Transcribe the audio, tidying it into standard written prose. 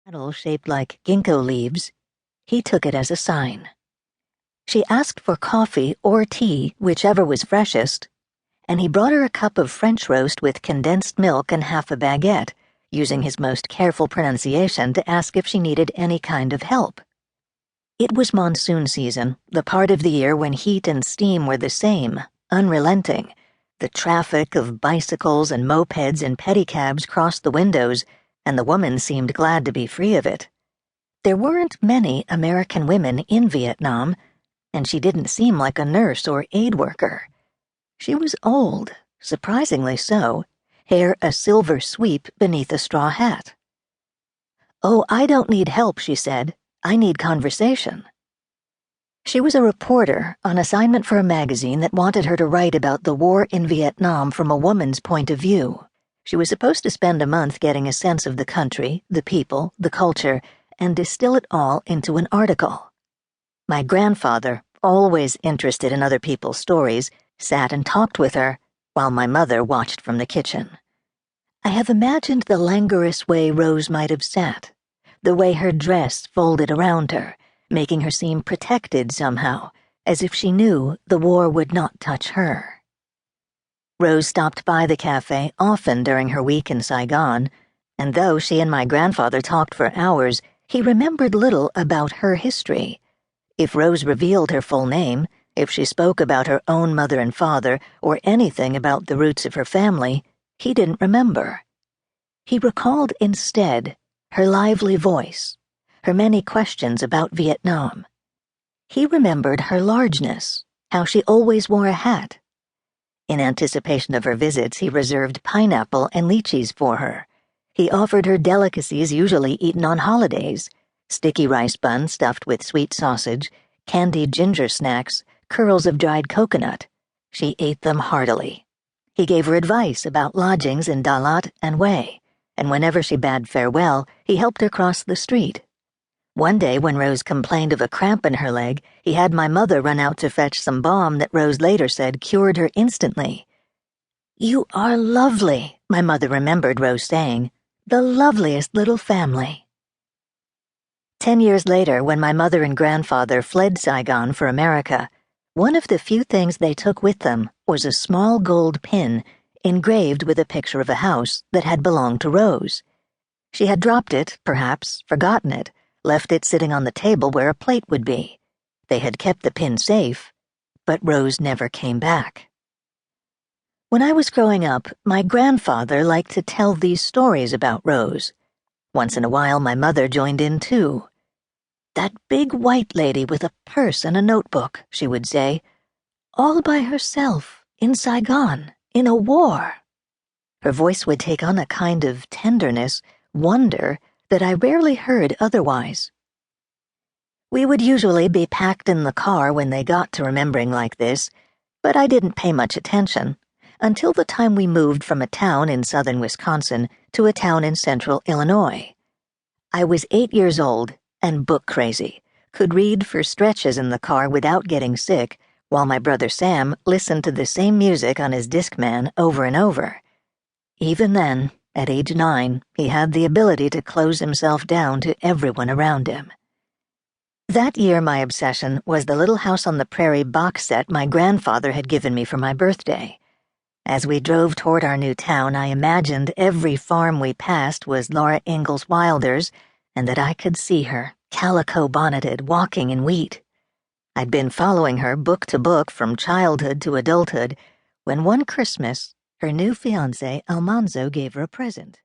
Paddle shaped like ginkgo leaves. He took it as a sign. She asked for coffee or tea, whichever was freshest, and he brought her a cup of French roast with condensed milk and half a baguette, using his most careful pronunciation to ask if she needed any kind of help. It was monsoon season, the part of the year when heat and steam were the same, unrelenting. The traffic of bicycles and mopeds and pedicabs crossed the windows, and the woman seemed glad to be free of it. There weren't many American women in Vietnam, and she didn't seem like a nurse or aid worker. She was old, surprisingly so, hair a silver sweep beneath a straw hat. "Oh, I don't need help," she said. "I need conversation." She was a reporter on assignment for a magazine that wanted her to write about the war in Vietnam from a woman's point of view. She was supposed to spend a month getting a sense of the country, the people, the culture, and distill it all into an article. My grandfather, always interested in other people's stories, sat and talked with her, while my mother watched from the kitchen. I have imagined the languorous way Rose might have sat, the way her dress folded around her, making her seem protected somehow, as if she knew the war would not touch her. Rose stopped by the cafe often during her week in Saigon, and though she and my grandfather talked for hours, he remembered little about her history. If Rose revealed her full name, if she spoke about her own mother and father, or anything about the roots of her family, he didn't remember. He recalled instead her lively voice, her many questions about Vietnam. He remembered her largeness, how she always wore a hat. In anticipation of her visits, he reserved pineapple and lychees for her. He offered her delicacies usually eaten on holidays: sticky rice buns stuffed with sweet sausage, candied ginger snacks, curls of dried coconut. She ate them heartily. He gave her advice about lodgings in Dalat and Hue, and whenever she bade farewell, he helped her cross the street. One day, when Rose complained of a cramp in her leg, he had my mother run out to fetch some balm that Rose later said cured her instantly. "You are lovely," my mother remembered Rose saying. "The loveliest little family." 10 years later, when my mother and grandfather fled Saigon for America, one of the few things they took with them was a small gold pin engraved with a picture of a house that had belonged to Rose. She had dropped it, perhaps, forgotten it, left it sitting on the table where a plate would be. They had kept the pin safe, but Rose never came back. When I was growing up, my grandfather liked to tell these stories about Rose. Once in a while, my mother joined in too. "That big white lady with a purse and a notebook," she would say, "all by herself, in Saigon, in a war." Her voice would take on a kind of tenderness, wonder, that I rarely heard otherwise. We would usually be packed in the car when they got to remembering like this, but I didn't pay much attention until the time we moved from a town in southern Wisconsin to a town in central Illinois. I was 8 years old and book crazy, could read for stretches in the car without getting sick, while my brother Sam listened to the same music on his Discman over and over. Even then, at age 9, he had the ability to close himself down to everyone around him. That year, my obsession was the Little House on the Prairie box set my grandfather had given me for my birthday. As we drove toward our new town, I imagined every farm we passed was Laura Ingalls Wilder's, and that I could see her, calico-bonneted, walking in wheat. I'd been following her book to book from childhood to adulthood, when one Christmas, her new fiancé, Almanzo, gave her a present.